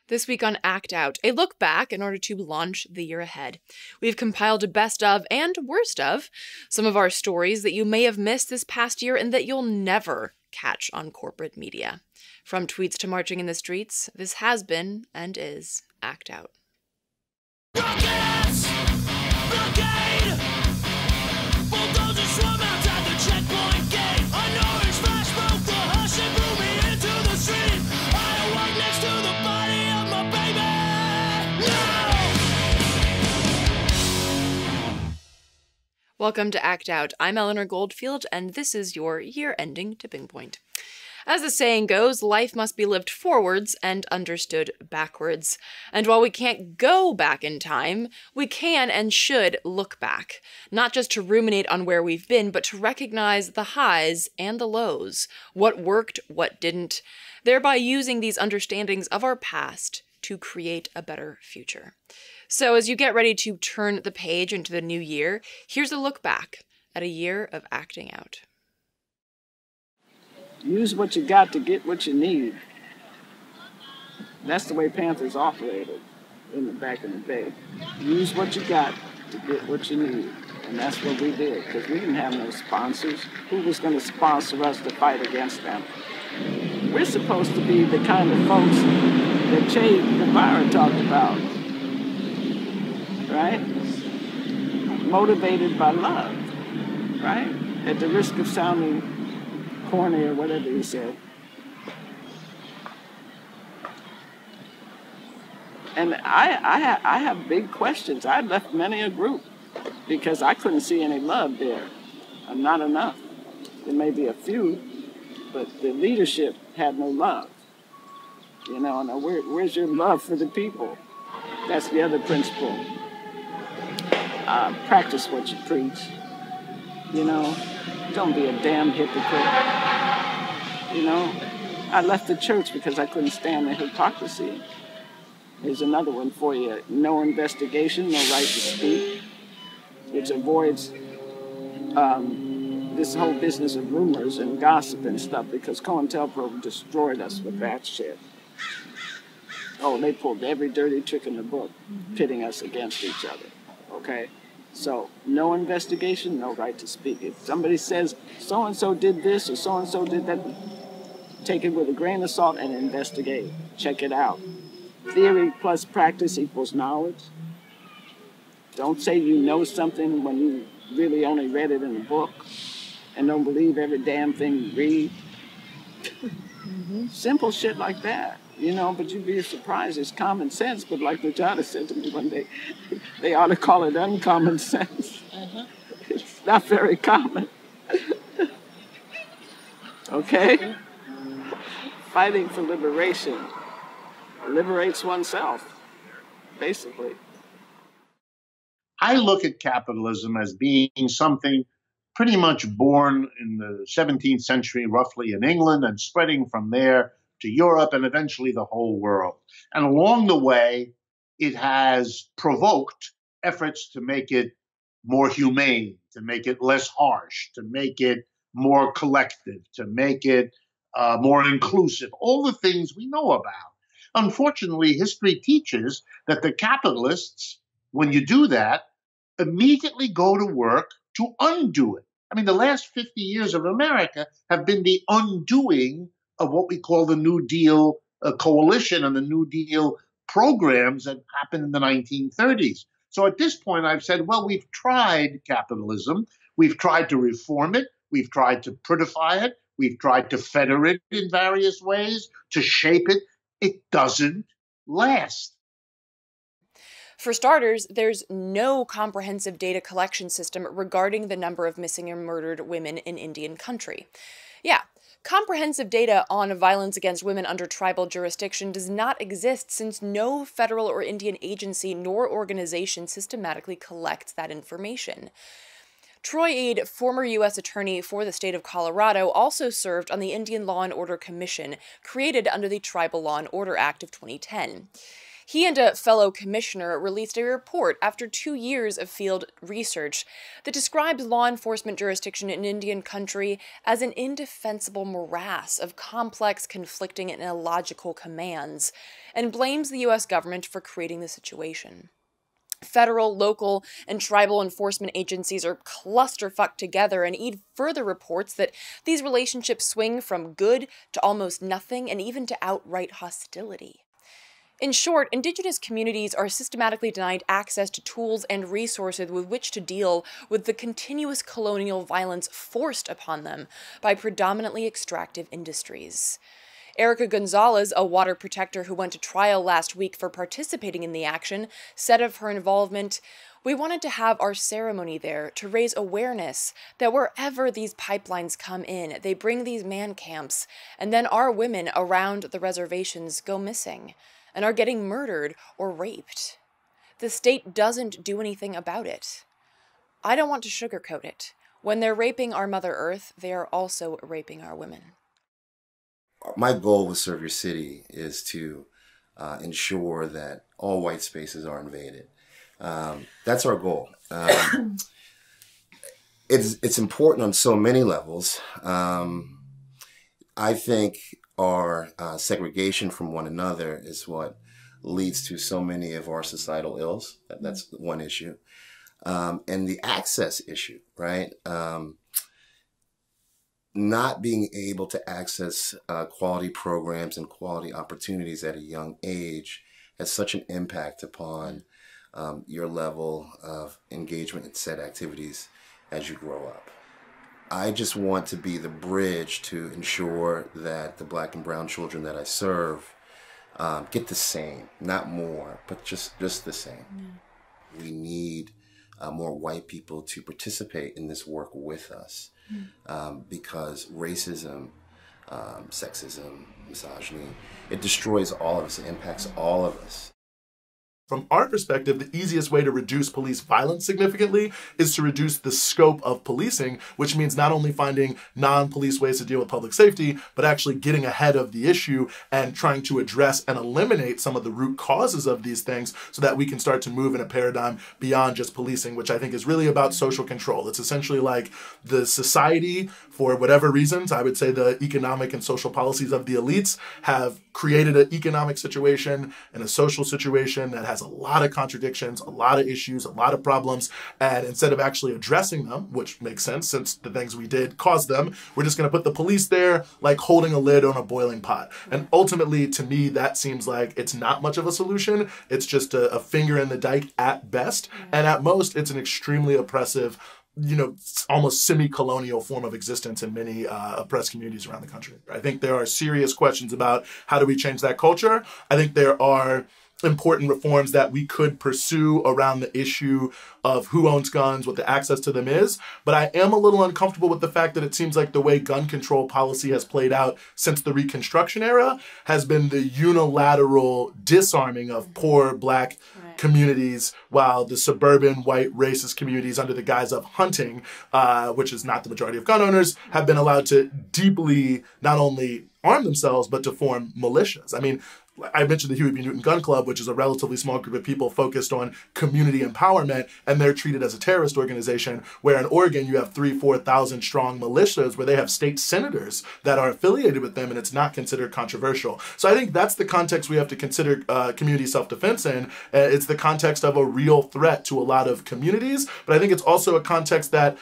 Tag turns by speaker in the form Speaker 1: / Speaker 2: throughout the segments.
Speaker 1: This week on Act Out, a look back in order to launch the year ahead. We've compiled a best of and worst of some of our stories that you may have missed this past year and that you'll never catch on corporate media. From tweets to marching in the streets, this has been and is Act Out.
Speaker 2: Rockets! Blockade! Bulldozers swarm outside the checkpoint gate. I know it's flash broke the hush and blew me into the street. I awoke next to the body of my baby. No!
Speaker 1: Welcome to Act Out. I'm Eleanor Goldfield, and this is your year-ending tipping point. As the saying goes, life must be lived forwards and understood backwards. And while we can't go back in time, we can and should look back. Not just to ruminate on where we've been, but to recognize the highs and the lows, what worked, what didn't, thereby using these understandings of our past to create a better future. So as you get ready to turn the page into the new year, here's a look back at a year of acting out.
Speaker 3: Use what you got to get what you need. That's the way Panthers operated in the back in the day. Use what you got to get what you need. And that's what we did, because we didn't have no sponsors. Who was going to sponsor us to fight against them? We're supposed to be the kind of folks that Che Guevara talked about, right? Motivated by love, right? At the risk of sounding corny or whatever he said. And I have big questions. I left many a group because I couldn't see any love there. Not enough. There may be a few, but the leadership had no love. You know, now where's your love for the people? That's the other principle. Practice what you preach. You know, don't be a damn hypocrite. You know, I left the church because I couldn't stand the hypocrisy. Here's another one for you. No investigation, no right to speak, which avoids this whole business of rumors and gossip and stuff, because COINTELPRO destroyed us with that shit. Oh, they pulled every dirty trick in the book, pitting us against each other, okay? So, no investigation, no right to speak. If somebody says so-and-so did this or so-and-so did that, take it with a grain of salt and investigate. Check it out. Theory plus practice equals knowledge. Don't say you know something when you really only read it in a book and don't believe every damn thing you read. Simple shit like that. You know, but you'd be surprised. It's common sense, but like Najada said to me one day, they ought to call it uncommon sense. It's not very common. Okay? Fighting for liberation liberates oneself, basically.
Speaker 4: I look at capitalism as being something pretty much born in the 17th century, roughly in England, and spreading from there to Europe and eventually the whole world. And along the way, it has provoked efforts to make it more humane, to make it less harsh, to make it more collective, to make it more inclusive, all the things we know about. Unfortunately, history teaches that the capitalists, when you do that, immediately go to work to undo it. I mean, the last 50 years of America have been the undoing of what we call the New Deal coalition and the New Deal programs that happened in the 1930s. So at this point, I've said, well, we've tried capitalism. We've tried to reform it. We've tried to prettify it. We've tried to fetter it in various ways, to shape it. It doesn't last.
Speaker 1: For starters, there's no comprehensive data collection system regarding the number of missing or murdered women in Indian country. Yeah, comprehensive data on violence against women under tribal jurisdiction does not exist, since no federal or Indian agency nor organization systematically collects that information. Troy Aide, former U.S. Attorney for the state of Colorado, also served on the Indian Law and Order Commission, created under the Tribal Law and Order Act of 2010. He and a fellow commissioner released a report after 2 years of field research that describes law enforcement jurisdiction in Indian country as an indefensible morass of complex, conflicting, and illogical commands, and blames the U.S. government for creating the situation. Federal, local, and tribal enforcement agencies are clusterfucked together, and Eid further reports that these relationships swing from good to almost nothing and even to outright hostility. In short, indigenous communities are systematically denied access to tools and resources with which to deal with the continuous colonial violence forced upon them by predominantly extractive industries. Erica Gonzalez, a water protector who went to trial last week for participating in the action, said of her involvement, "We wanted to have our ceremony there to raise awareness that wherever these pipelines come in, they bring these man camps, and then our women around the reservations go missing and are getting murdered or raped. The state doesn't do anything about it. I don't want to sugarcoat it. When they're raping our Mother Earth, they are also raping our women."
Speaker 5: My goal with Serve Your City is to ensure that all white spaces are invaded. That's our goal. It's important on so many levels. I think our segregation from one another is what leads to so many of our societal ills. That's one issue. And the access issue, right? Not being able to access quality programs and quality opportunities at a young age has such an impact upon your level of engagement in said activities as you grow up. I just want to be the bridge to ensure that the Black and brown children that I serve get the same, not more, but just the same. Yeah. We need more white people to participate in this work with us. Because racism, sexism, misogyny, it destroys all of us, it impacts all of us.
Speaker 6: From our perspective, the easiest way to reduce police violence significantly is to reduce the scope of policing, which means not only finding non-police ways to deal with public safety, but actually getting ahead of the issue and trying to address and eliminate some of the root causes of these things so that we can start to move in a paradigm beyond just policing, which I think is really about social control. It's essentially like the society, for whatever reasons, I would say the economic and social policies of the elites have created an economic situation and a social situation that has a lot of contradictions, a lot of issues, a lot of problems. And instead of actually addressing them, which makes sense since the things we did caused them, we're just going to put the police there like holding a lid on a boiling pot. And ultimately, to me, that seems like it's not much of a solution. It's just a finger in the dike at best. And at most, it's an extremely oppressive, almost semi-colonial form of existence in many oppressed communities around the country. I think there are serious questions about how do we change that culture. I think there are important reforms that we could pursue around the issue of who owns guns, what the access to them is. But I am a little uncomfortable with the fact that it seems like the way gun control policy has played out since the Reconstruction era has been the unilateral disarming of poor Black communities, while the suburban white racist communities under the guise of hunting, which is not the majority of gun owners, have been allowed to deeply not only arm themselves, but to form militias. I mean, I mentioned the Huey B. Newton Gun Club, which is a relatively small group of people focused on community empowerment, and they're treated as a terrorist organization, where in Oregon you have 3,000-4,000 strong militias where they have state senators that are affiliated with them, and it's not considered controversial. So I think that's the context we have to consider community self-defense in. It's the context of a real threat to a lot of communities, but I think it's also a context that,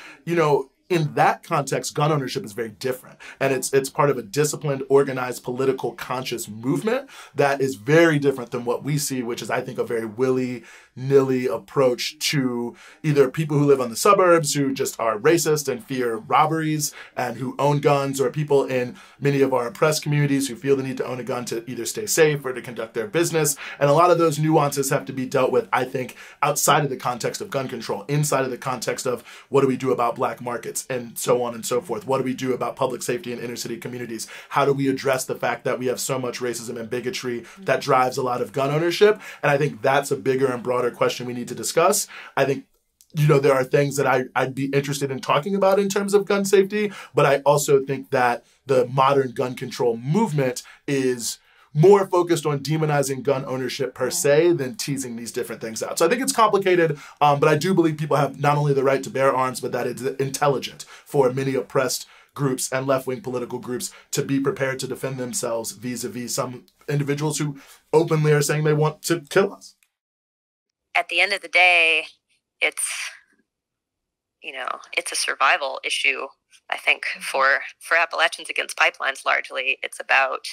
Speaker 6: in that context, gun ownership is very different. And it's part of a disciplined, organized, political, conscious movement that is very different than what we see, which is, I think, a very willy-nilly approach to either people who live on the suburbs who just are racist and fear robberies and who own guns, or people in many of our oppressed communities who feel the need to own a gun to either stay safe or to conduct their business. And a lot of those nuances have to be dealt with, I think, outside of the context of gun control, inside of the context of what do we do about Black markets, and so on and so forth. What do we do about public safety in inner city communities? How do we address the fact that we have so much racism and bigotry that drives a lot of gun ownership? And I think that's a bigger and broader question we need to discuss. I think, there are things that I'd be interested in talking about in terms of gun safety, but I also think that the modern gun control movement is more focused on demonizing gun ownership per se than teasing these different things out. So I think it's complicated, but I do believe people have not only the right to bear arms, but that it's intelligent for many oppressed groups and left-wing political groups to be prepared to defend themselves vis-a-vis some individuals who openly are saying they want to kill us.
Speaker 7: At the end of the day, it's a survival issue. I think for Appalachians Against Pipelines, largely, it's about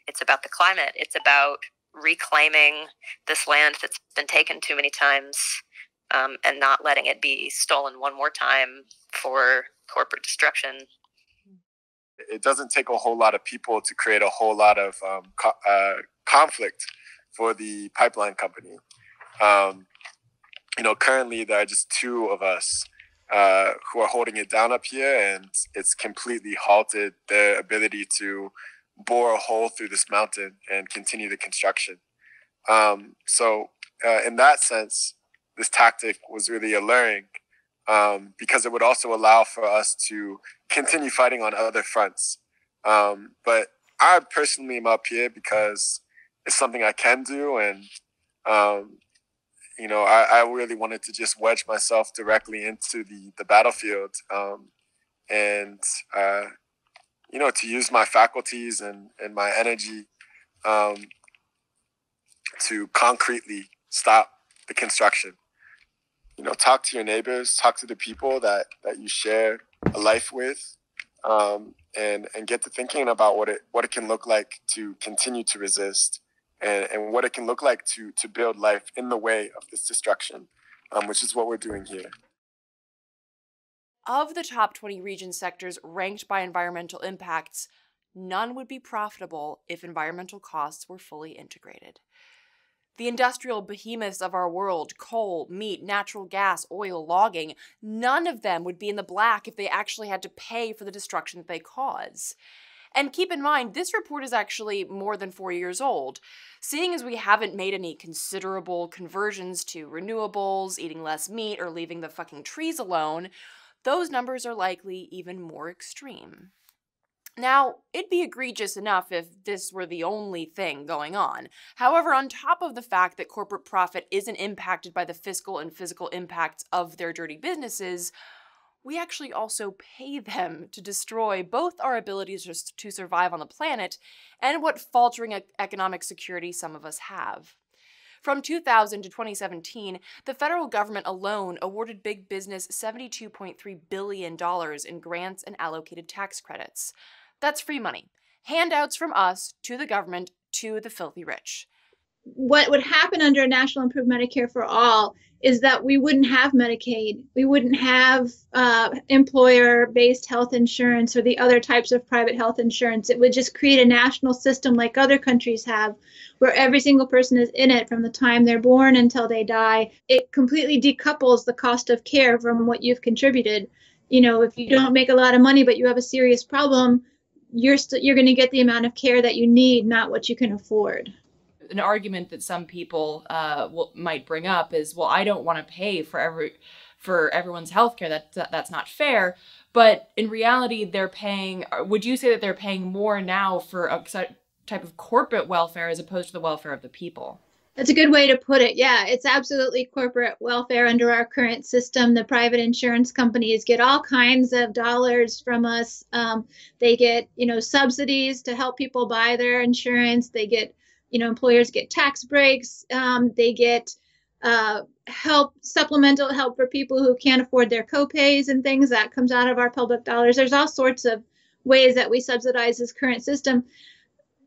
Speaker 7: the climate. It's about reclaiming this land that's been taken too many times, and not letting it be stolen one more time for corporate destruction.
Speaker 8: It doesn't take a whole lot of people to create a whole lot of conflict for the pipeline company. Currently there are just two of us who are holding it down up here, and it's completely halted their ability to bore a hole through this mountain and continue the construction. So in that sense, this tactic was really alluring, because it would also allow for us to continue fighting on other fronts. But I personally am up here because it's something I can do, and I really wanted to just wedge myself directly into the battlefield, and to use my faculties and my energy to concretely stop the construction. Talk to your neighbors, talk to the people that you share a life with, and get to thinking about what it can look like to continue to resist, and what it can look like to build life in the way of this destruction, which is what we're doing here.
Speaker 1: Of the top 20 region sectors ranked by environmental impacts, none would be profitable if environmental costs were fully integrated. The industrial behemoths of our world, coal, meat, natural gas, oil, logging, none of them would be in the black if they actually had to pay for the destruction that they cause. And keep in mind, this report is actually more than 4 years old. Seeing as we haven't made any considerable conversions to renewables, eating less meat, or leaving the fucking trees alone, those numbers are likely even more extreme. Now, it'd be egregious enough if this were the only thing going on. However, on top of the fact that corporate profit isn't impacted by the fiscal and physical impacts of their dirty businesses, we actually also pay them to destroy both our abilities to survive on the planet and what faltering economic security some of us have. From 2000 to 2017, the federal government alone awarded big business $72.3 billion in grants and allocated tax credits. That's free money. Handouts from us to the government to the filthy rich.
Speaker 9: What would happen under National Improved Medicare for All is that we wouldn't have Medicaid. We wouldn't have employer-based health insurance or the other types of private health insurance. It would just create a national system like other countries have, where every single person is in it from the time they're born until they die. It completely decouples the cost of care from what you've contributed. If you don't make a lot of money but you have a serious problem, you're going to get the amount of care that you need, not what you can afford.
Speaker 1: An argument that some people might bring up is, well, I don't want to pay for everyone's healthcare. That's not fair. But in reality, they're paying. Would you say that they're paying more now for a type of corporate welfare as opposed to the welfare of the people?
Speaker 9: That's a good way to put it. Yeah, it's absolutely corporate welfare under our current system. The private insurance companies get all kinds of dollars from us. They get, subsidies to help people buy their insurance. They get, employers get tax breaks. They get supplemental help for people who can't afford their copays and things. That comes out of our public dollars. There's all sorts of ways that we subsidize this current system.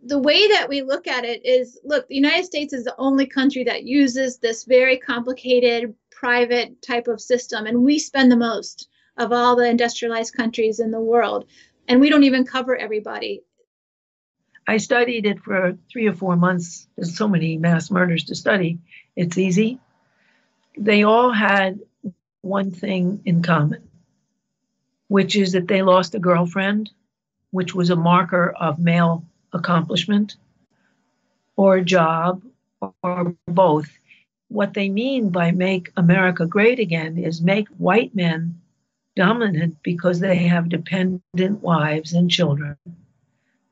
Speaker 9: The way that we look at it is, look, the United States is the only country that uses this very complicated private type of system, and we spend the most of all the industrialized countries in the world, and we don't even cover everybody.
Speaker 10: I studied it for 3 or 4 months. There's so many mass murders to study. It's easy. They all had one thing in common, which is that they lost a girlfriend, which was a marker of male accomplishment, or a job, or both. What they mean by make America great again is make white men dominant because they have dependent wives and children.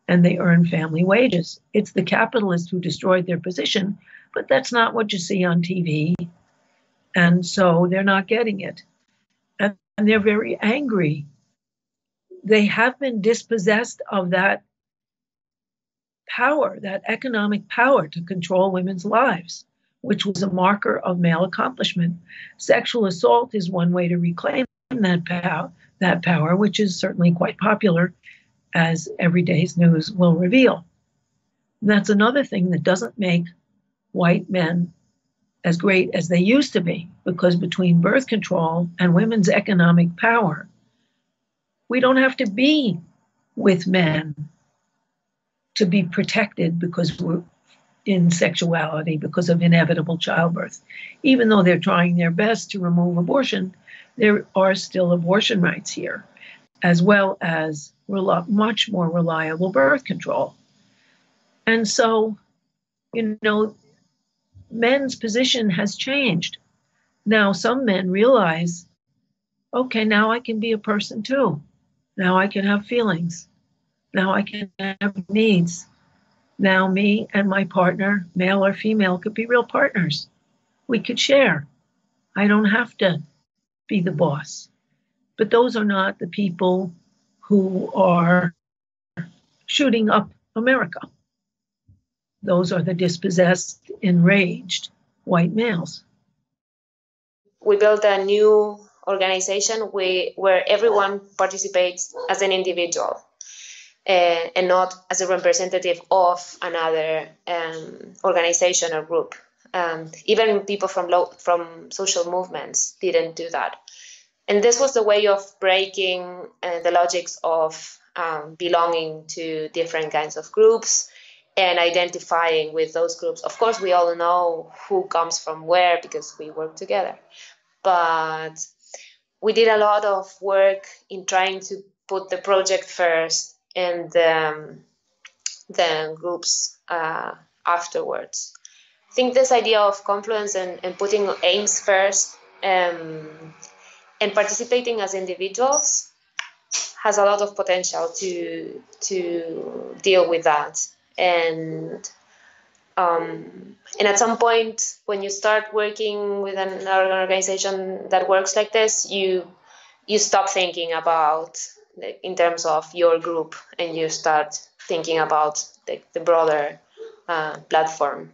Speaker 10: and they earn family wages. It's the capitalists who destroyed their position, but that's not what you see on TV. And so they're not getting it. And they're very angry. They have been dispossessed of that power, that economic power to control women's lives, which was a marker of male accomplishment. Sexual assault is one way to reclaim that power, which is certainly quite popular, as everyday's news will reveal. And that's another thing that doesn't make white men as great as they used to be, because between birth control and women's economic power, we don't have to be with men to be protected because we're in sexuality, because of inevitable childbirth. Even though they're trying their best to remove abortion, there are still abortion rights here, as well as much more reliable birth control. And so, men's position has changed. Now, some men realize, okay, now I can be a person too. Now I can have feelings. Now I can have needs. Now me and my partner, male or female, could be real partners. We could share. I don't have to be the boss. But those are not the people who are shooting up America. Those are the dispossessed, enraged white males.
Speaker 11: We built a new organization where everyone participates as an individual and not as a representative of another organization or group. Even people from social movements didn't do that. And this was the way of breaking the logics of belonging to different kinds of groups and identifying with those groups. Of course, we all know who comes from where because we work together. But we did a lot of work in trying to put the project first and the groups afterwards. I think this idea of confluence and putting aims first and participating as individuals has a lot of potential to deal with that. And at some point, when you start working with an organization that works like this, you stop thinking about in terms of your group, and you start thinking about the broader platform.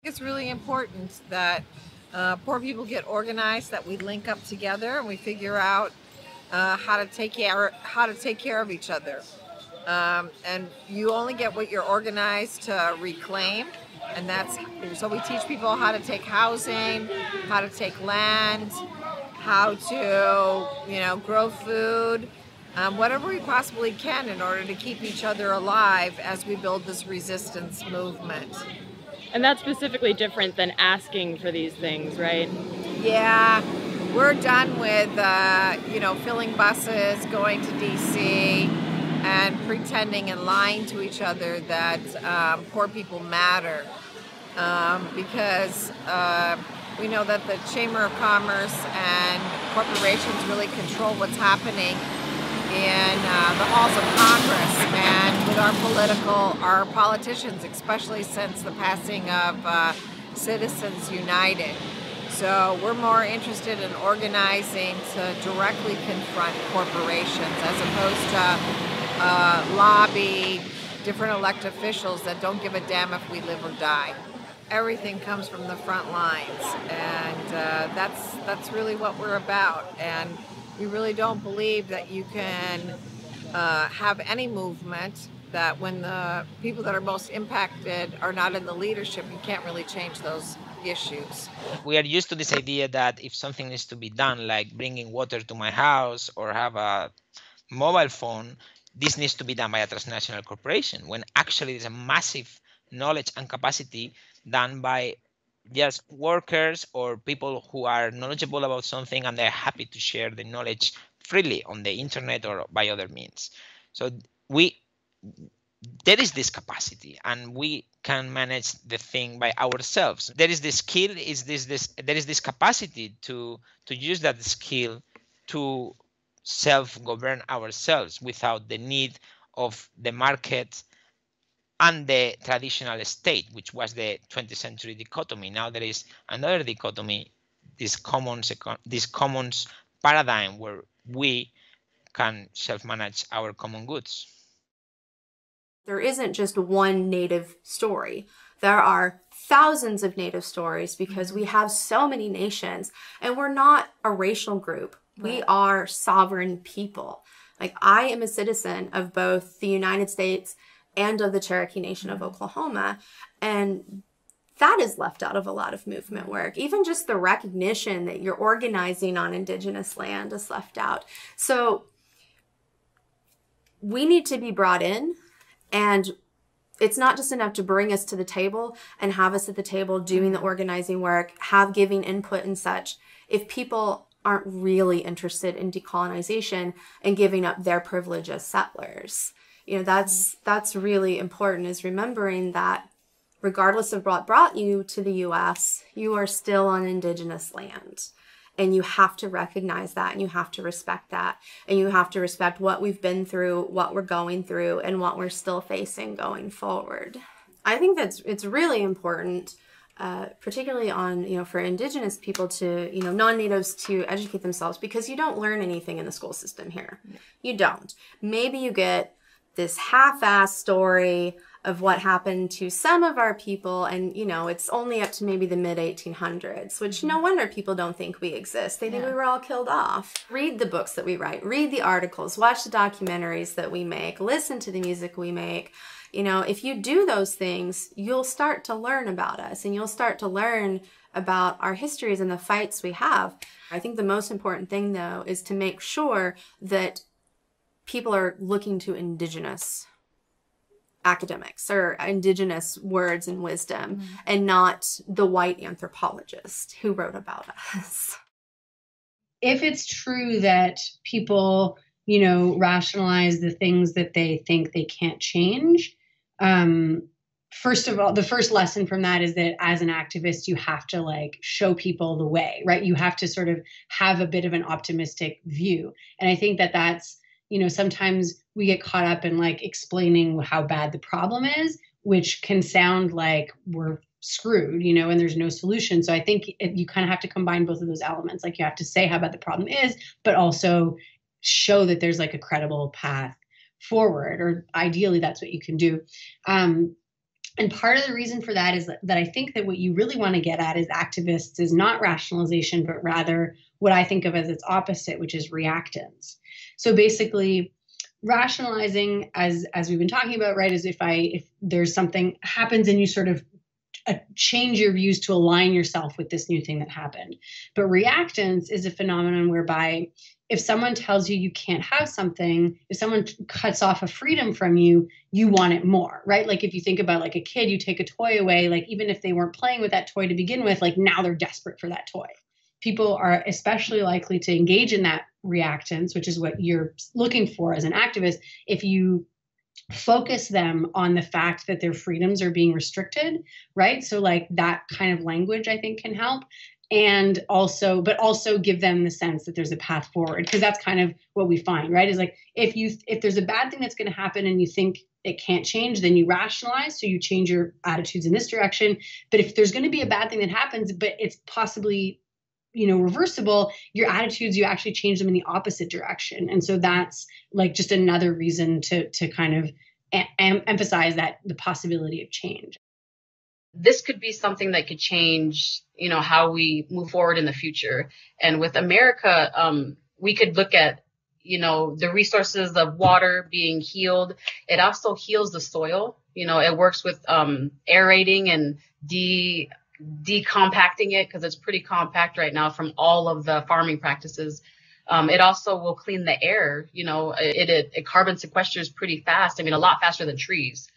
Speaker 12: It's really important that poor people get organized, that we link up together and we figure out how to take care of each other. And you only get what you're organized to reclaim, and so we teach people how to take housing, how to take land, how to grow food, whatever we possibly can in order to keep each other alive as we build this resistance movement.
Speaker 1: And that's specifically different than asking for these things, right?
Speaker 12: Yeah, we're done with filling buses, going to DC, and pretending and lying to each other that poor people matter, because we know that the Chamber of Commerce and corporations really control what's happening in the halls of Congress and with our politicians, especially since the passing of Citizens United. So we're more interested in organizing to directly confront corporations as opposed to lobby different elected officials that don't give a damn if we live or die. Everything comes from the front lines, and that's really what we're about. And we really don't believe that you can have any movement that when the people that are most impacted are not in the leadership, you can't really change those issues.
Speaker 13: We are used to this idea that if something needs to be done, like bringing water to my house or have a mobile phone, this needs to be done by a transnational corporation, when actually there's a massive knowledge and capacity done by just workers or people who are knowledgeable about something and they're happy to share the knowledge freely on the internet or by other means. So there is this capacity and we can manage the thing by ourselves. There is this skill, there is this capacity to use that skill to self-govern ourselves without the need of the market and the traditional state, which was the 20th century dichotomy. Now there is another dichotomy, this commons paradigm where we can self-manage our common goods.
Speaker 1: There isn't just one Native story. There are thousands of Native stories because we have so many nations, and we're not a racial group. We are sovereign people. Like, I am a citizen of both the United States and of the Cherokee Nation of Oklahoma, and that is left out of a lot of movement work. Even just the recognition that you're organizing on indigenous land is left out. So we need to be brought in, and it's not just enough to bring us to the table and have us at the table doing the organizing work, have giving input and such. If people aren't really interested in decolonization and giving up their privilege as settlers, you know, that's really important, is remembering that regardless of what brought you to the U.S., you are still on indigenous land. And you have to recognize that, and you have to respect that, and you have to respect what we've been through, what we're going through, and what we're still facing going forward. I think it's really important, particularly on, you know, for indigenous people to, you know, non-natives to educate themselves, because you don't learn anything in the school system here. You don't. Maybe you get this half-assed story of what happened to some of our people, and, you know, it's only up to maybe the mid-1800s, which no wonder people don't think we exist. They think we were all killed off. Read the books that we write, read the articles, watch the documentaries that we make, listen to the music we make. You know, if you do those things, you'll start to learn about us, and you'll start to learn about our histories and the fights we have. I think the most important thing, though, is to make sure that people are looking to indigenous academics or indigenous words and wisdom, and not the white anthropologist who wrote about us.
Speaker 14: If it's true that people, you know, rationalize the things that they think they can't change, first of all, the first lesson from that is that as an activist, you have to like show people the way, right? You have to sort of have a bit of an optimistic view. And I think that that's, you know, sometimes we get caught up in like explaining how bad the problem is, which can sound like we're screwed, you know, and there's no solution. So I think you kind of have to combine both of those elements. Like, you have to say how bad the problem is, but also show that there's like a credible path forward, or ideally that's what you can do. And part of the reason for that is that I think that what you really want to get at as activists is not rationalization, but rather what I think of as its opposite, which is reactance. So basically, rationalizing, as we've been talking about, right, is if there's something happens and you sort of change your views to align yourself with this new thing that happened. But reactance is a phenomenon whereby if someone tells you you can't have something, if someone cuts off a freedom from you, you want it more, right? Like, if you think about like a kid, you take a toy away, like even if they weren't playing with that toy to begin with, like now they're desperate for that toy. People are especially likely to engage in that reactance, which is what you're looking for as an activist, if you focus them on the fact that their freedoms are being restricted, right? So like that kind of language, I think, can help. And also, but also give them the sense that there's a path forward, because that's kind of what we find, right? Is like, if there's a bad thing that's going to happen and you think it can't change, then you rationalize, so you change your attitudes in this direction. But if there's going to be a bad thing that happens, but it's possibly, you know, reversible, your attitudes, you actually change them in the opposite direction. And so that's like just another reason to kind of emphasize that the possibility of change.
Speaker 15: This could be something that could change, you know, how we move forward in the future. And with America, we could look at, you know, the resources of water being healed. It also heals the soil. You know, it works with aerating and decompacting it, because it's pretty compact right now from all of the farming practices. It also will clean the air. You know, it carbon sequesters pretty fast. I mean, a lot faster than trees.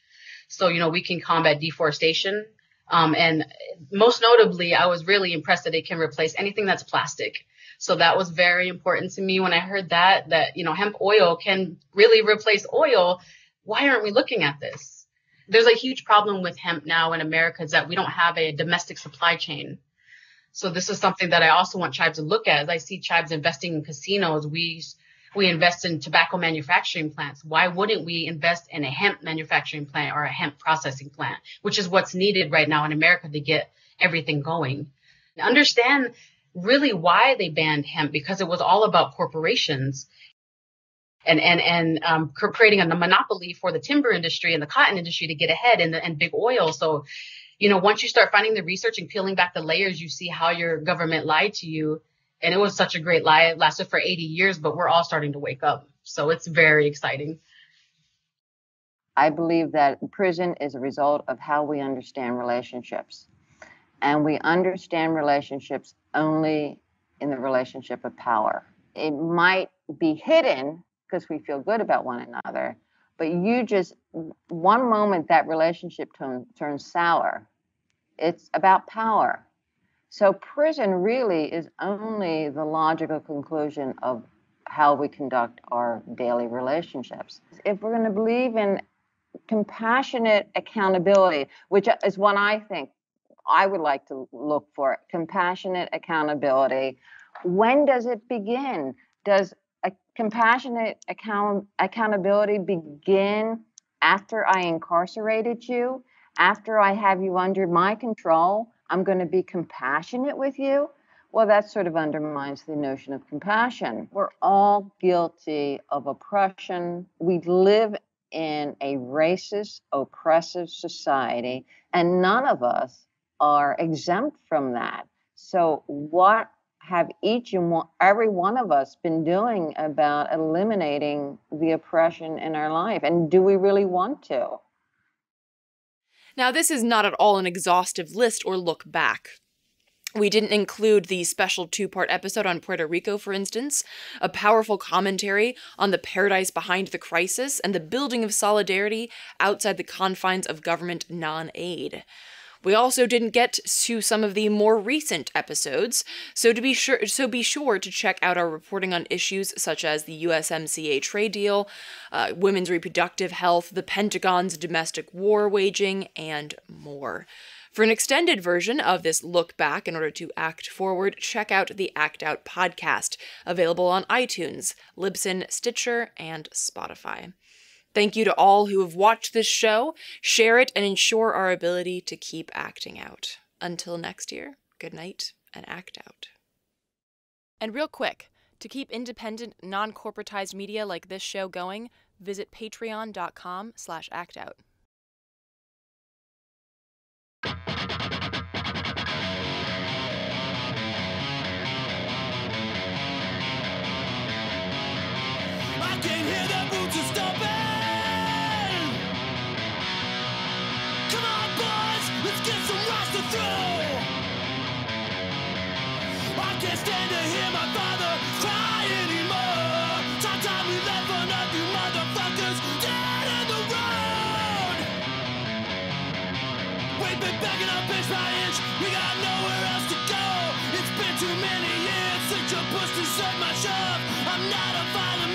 Speaker 15: So, you know, we can combat deforestation. And most notably, I was really impressed that it can replace anything that's plastic. So that was very important to me when I heard that, you know, hemp oil can really replace oil. Why aren't we looking at this? There's a huge problem with hemp now in America, is that we don't have a domestic supply chain. So this is something that I also want tribes to look at. As I see tribes investing in casinos, we we invest in tobacco manufacturing plants. Why wouldn't we invest in a hemp manufacturing plant or a hemp processing plant, which is what's needed right now in America to get everything going? Understand really why they banned hemp, because it was all about corporations and creating a monopoly for the timber industry and the cotton industry to get ahead, and big oil. So, once you start finding the research and peeling back the layers, you see how your government lied to you. And it was such a great lie. It lasted for 80 years, but we're all starting to wake up. So it's very exciting.
Speaker 16: I believe that prison is a result of how we understand relationships. And we understand relationships only in the relationship of power. It might be hidden because we feel good about one another, but one moment that relationship turns sour. It's about power. So prison really is only the logical conclusion of how we conduct our daily relationships. If we're going to believe in compassionate accountability, which is what I think I would like to look for, compassionate accountability, when does it begin? Does a compassionate accountability begin after I incarcerated you? After I have you under my control, I'm going to be compassionate with you? Well, that sort of undermines the notion of compassion. We're all guilty of oppression. We live in a racist, oppressive society, and none of us are exempt from that. So what have each and every one of us been doing about eliminating the oppression in our life? And do we really want to?
Speaker 1: Now, this is not at all an exhaustive list or look back. We didn't include the special 2-part episode on Puerto Rico, for instance, a powerful commentary on the paradise behind the crisis and the building of solidarity outside the confines of government non-aid. We also didn't get to some of the more recent episodes, so be sure to check out our reporting on issues such as the USMCA trade deal, women's reproductive health, the Pentagon's domestic war waging, and more. For an extended version of this look back in order to act forward, check out the Act Out podcast, available on iTunes, Libsyn, Stitcher, and Spotify. Thank you to all who have watched this show. Share it and ensure our ability to keep acting out. Until next year, good night and act out. And real quick, to keep independent, non-corporatized media like this show going, visit patreon.com/actout.
Speaker 2: I can hear the boots are stomping. Come on, boys, let's get some rocks to throw. I can't stand to hear my father cry anymore. Time we left one of you motherfuckers dead in the road. We've been backing up inch by inch. We got nowhere else to go. It's been too many years since you pushed and served my shove. I'm not a violent